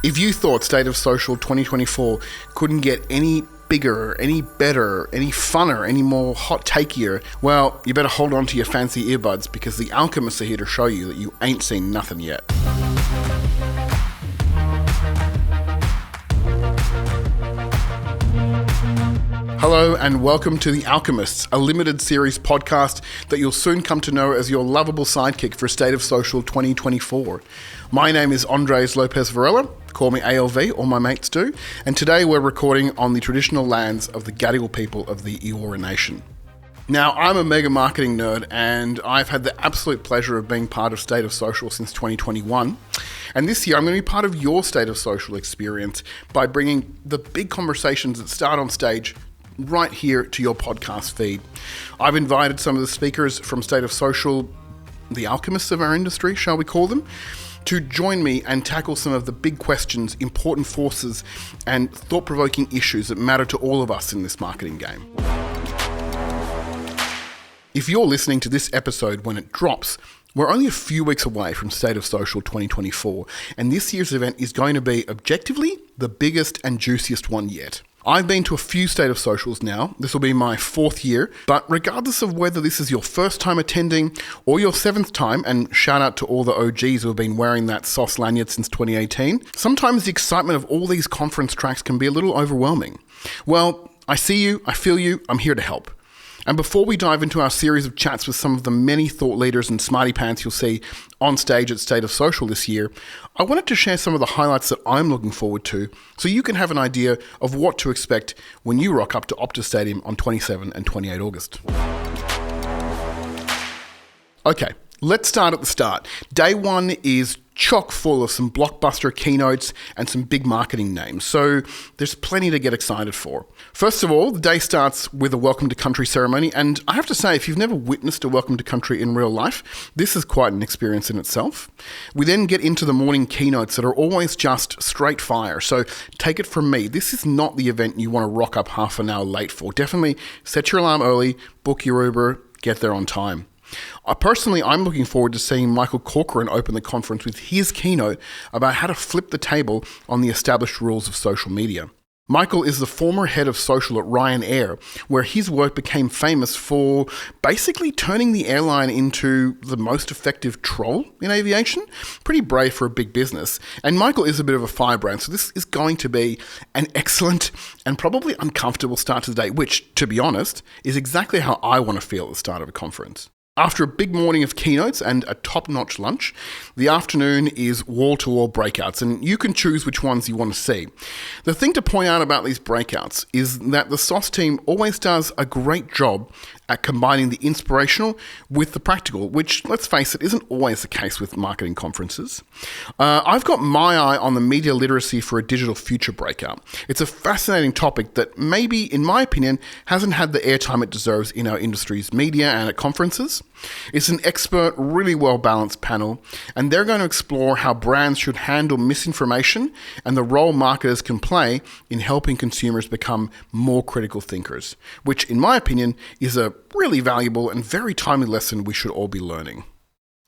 If you thought State of Social 2024 couldn't get any bigger, any better, any funner, any more hot takier, well, you better hold on to your fancy earbuds because the Alchemists are here to show you that you ain't seen nothing yet. Hello and welcome to The Alchemists, a limited series podcast that you'll soon come to know as your lovable sidekick for State of Social 2024. My name is Andrés López-Varela, call me ALV, all my mates do, and today we're recording on the traditional lands of the Gadigal people of the Eora Nation. Now, I'm a mega marketing nerd and I've had the absolute pleasure of being part of State of Social since 2021. And this year, I'm going to be part of your State of Social experience by bringing the big conversations that start on stage right here to your podcast feed. I've invited some of the speakers from State of Social, the alchemists of our industry, shall we call them, to join me and tackle some of the big questions, important forces, and thought-provoking issues that matter to all of us in this marketing game. If you're listening to this episode when it drops, we're only a few weeks away from State of Social 2024, and this year's event is going to be, objectively, the biggest and juiciest one yet. I've been to a few State of Socials now. This will be my fourth year, but regardless of whether this is your first time attending or your seventh time, and shout out to all the OGs who have been wearing that sauce lanyard since 2018, sometimes the excitement of all these conference tracks can be a little overwhelming. Well, I see you, I feel you, I'm here to help. And before we dive into our series of chats with some of the many thought leaders and smarty pants you'll see on stage at State of Social this year, I wanted to share some of the highlights that I'm looking forward to so you can have an idea of what to expect when you rock up to Optus Stadium on 27 and 28 August. Okay, let's start at the start. Day one is chock full of some blockbuster keynotes and some big marketing names, so there's plenty to get excited for. First of all, the day starts with a Welcome to Country ceremony, and I have to say, if you've never witnessed a Welcome to Country in real life, this is quite an experience in itself. We then get into the morning keynotes that are always just straight fire, so take it from me, this is not the event you want to rock up half an hour late for. Definitely set your alarm early, book your Uber, get there on time. Personally, I'm looking forward to seeing Michael Corcoran open the conference with his keynote about how to flip the table on the established rules of social media. Michael is the former head of social at Ryanair, where his work became famous for basically turning the airline into the most effective troll in aviation. Pretty brave for a big business. And Michael is a bit of a firebrand, so this is going to be an excellent and probably uncomfortable start to the day, which, to be honest, is exactly how I want to feel at the start of a conference. After a big morning of keynotes and a top-notch lunch, the afternoon is wall-to-wall breakouts, and you can choose which ones you want to see. The thing to point out about these breakouts is that the SOS team always does a great job at combining the inspirational with the practical, which, let's face it, isn't always the case with marketing conferences. I've got my eye on the media literacy for a digital future breakout. It's a fascinating topic that maybe, in my opinion, hasn't had the airtime it deserves in our industry's media and at conferences. It's an expert, really well-balanced panel, and they're going to explore how brands should handle misinformation and the role marketers can play in helping consumers become more critical thinkers, which, in my opinion, is a really valuable and very timely lesson we should all be learning.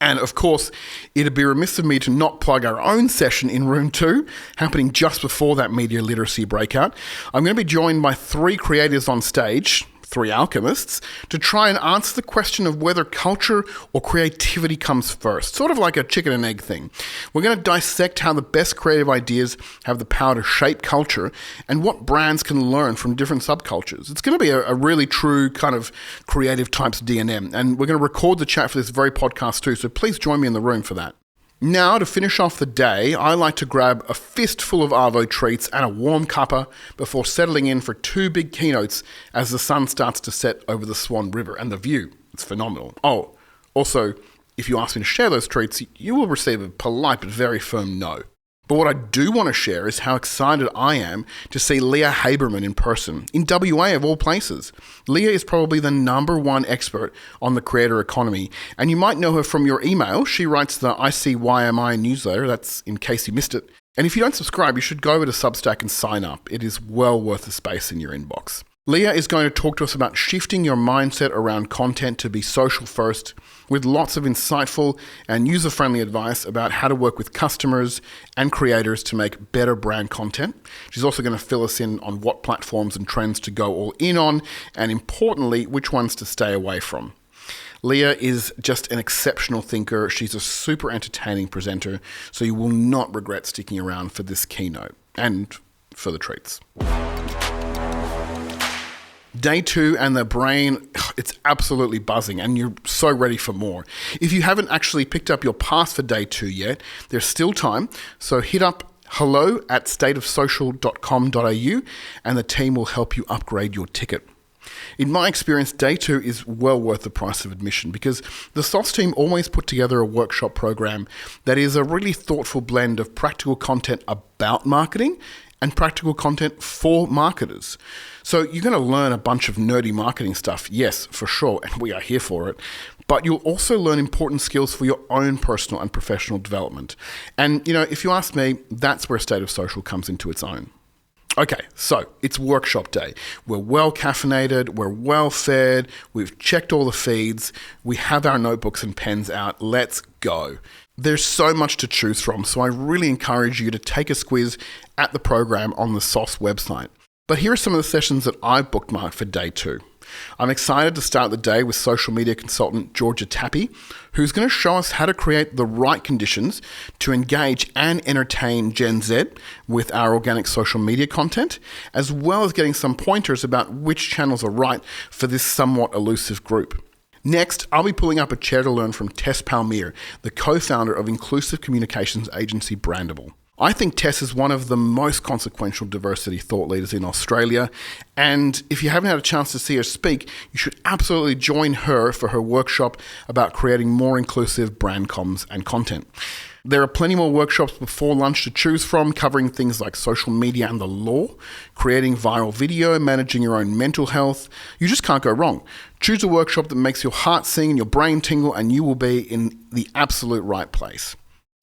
And of course, it'd be remiss of me to not plug our own session in Room 2, happening just before that media literacy breakout. I'm going to be joined by three creators on stage, three alchemists, to try and answer the question of whether culture or creativity comes first, sort of like a chicken and egg thing. We're going to dissect how the best creative ideas have the power to shape culture and what brands can learn from different subcultures. It's going to be a really true kind of creative types D&M, and we're going to record the chat for this very podcast too, so please join me in the room for that. Now, to finish off the day, I like to grab a fistful of Arvo treats and a warm cuppa before settling in for two big keynotes as the sun starts to set over the Swan River, and the view, it's phenomenal. Oh, also, if you ask me to share those treats, you will receive a polite but very firm no. But what I do want to share is how excited I am to see Leah Haberman in person, in WA of all places. Leah is probably the number one expert on the creator economy, and you might know her from your email. She writes the ICYMI newsletter, that's in case you missed it. And if you don't subscribe, you should go over to Substack and sign up. It is well worth the space in your inbox. Leah is going to talk to us about shifting your mindset around content to be social first, with lots of insightful and user-friendly advice about how to work with customers and creators to make better brand content. She's also going to fill us in on what platforms and trends to go all in on, and importantly, which ones to stay away from. Leah is just an exceptional thinker. She's a super entertaining presenter, so you will not regret sticking around for this keynote and for the treats. Day 2 and the brain, it's absolutely buzzing and you're so ready for more. If you haven't actually picked up your pass for day 2 yet, there's still time. So hit up hello@stateofsocial.com.au and the team will help you upgrade your ticket. In my experience, day 2 is well worth the price of admission because the SOS team always put together a workshop program that is a really thoughtful blend of practical content about marketing and practical content for marketers. So you're going to learn a bunch of nerdy marketing stuff, yes, for sure, and we are here for it. But you'll also learn important skills for your own personal and professional development. And, if you ask me, that's where State of Social comes into its own. Okay, so it's workshop day. We're well caffeinated, we're well fed, we've checked all the feeds, we have our notebooks and pens out, let's go. There's so much to choose from, so I really encourage you to take a squiz at the program on the SOS website. But here are some of the sessions that I've bookmarked for day 2. I'm excited to start the day with social media consultant Georgia Tappy, who's going to show us how to create the right conditions to engage and entertain Gen Z with our organic social media content, as well as getting some pointers about which channels are right for this somewhat elusive group. Next, I'll be pulling up a chair to learn from Tess Palmier, the co-founder of inclusive communications agency Brandable. I think Tess is one of the most consequential diversity thought leaders in Australia, and if you haven't had a chance to see her speak, you should absolutely join her for her workshop about creating more inclusive brand comms and content. There are plenty more workshops before lunch to choose from, covering things like social media and the law, creating viral video, managing your own mental health. You just can't go wrong. Choose a workshop that makes your heart sing and your brain tingle, and you will be in the absolute right place.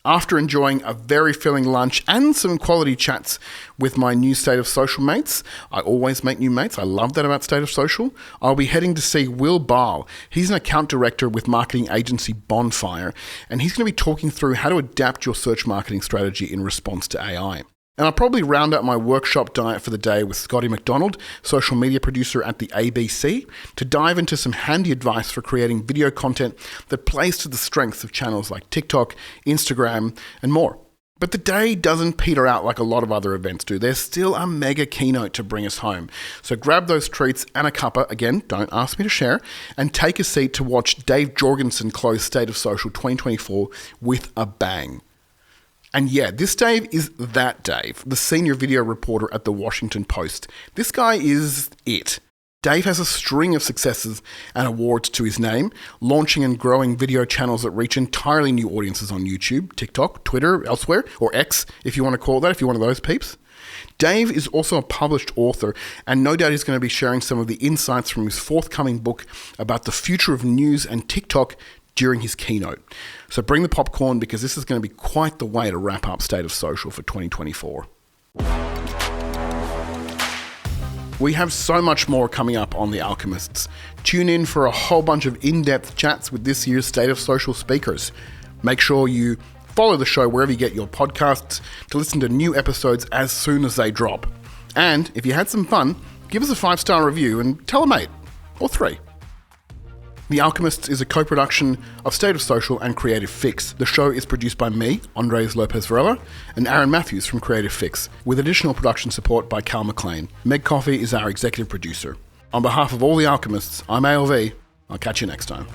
After enjoying a very filling lunch and some quality chats with my new State of Social mates, I always make new mates, I love that about State of Social, I'll be heading to see Will Barl. He's an account director with marketing agency Bonfire, and he's going to be talking through how to adapt your search marketing strategy in response to AI. And I'll probably round up my workshop diet for the day with Scotty McDonald, social media producer at the ABC, to dive into some handy advice for creating video content that plays to the strengths of channels like TikTok, Instagram, and more. But the day doesn't peter out like a lot of other events do. There's still a mega keynote to bring us home. So grab those treats and a cuppa, again, don't ask me to share, and take a seat to watch Dave Jorgensen close State of Social 2024 with a bang. And yeah, this Dave is that Dave, the senior video reporter at the Washington Post. This guy is it. Dave has a string of successes and awards to his name, launching and growing video channels that reach entirely new audiences on YouTube, TikTok, Twitter, elsewhere, or X, if you want to call it that, if you're one of those peeps. Dave is also a published author, and no doubt he's going to be sharing some of the insights from his forthcoming book about the future of news and TikTok during his keynote. So bring the popcorn because this is going to be quite the way to wrap up State of Social for 2024. We have so much more coming up on The Alchemists. Tune in for a whole bunch of in-depth chats with this year's State of Social speakers. Make sure you follow the show wherever you get your podcasts to listen to new episodes as soon as they drop. And if you had some fun, give us a 5-star review and tell a mate, or 3. The Alchemists is a co-production of State of Social and Creative Fix. The show is produced by me, Andrés López-Varela, and Aaron Matthews from Creative Fix, with additional production support by Cal McLean. Meg Coffey is our executive producer. On behalf of all the Alchemists, I'm ALV. I'll catch you next time.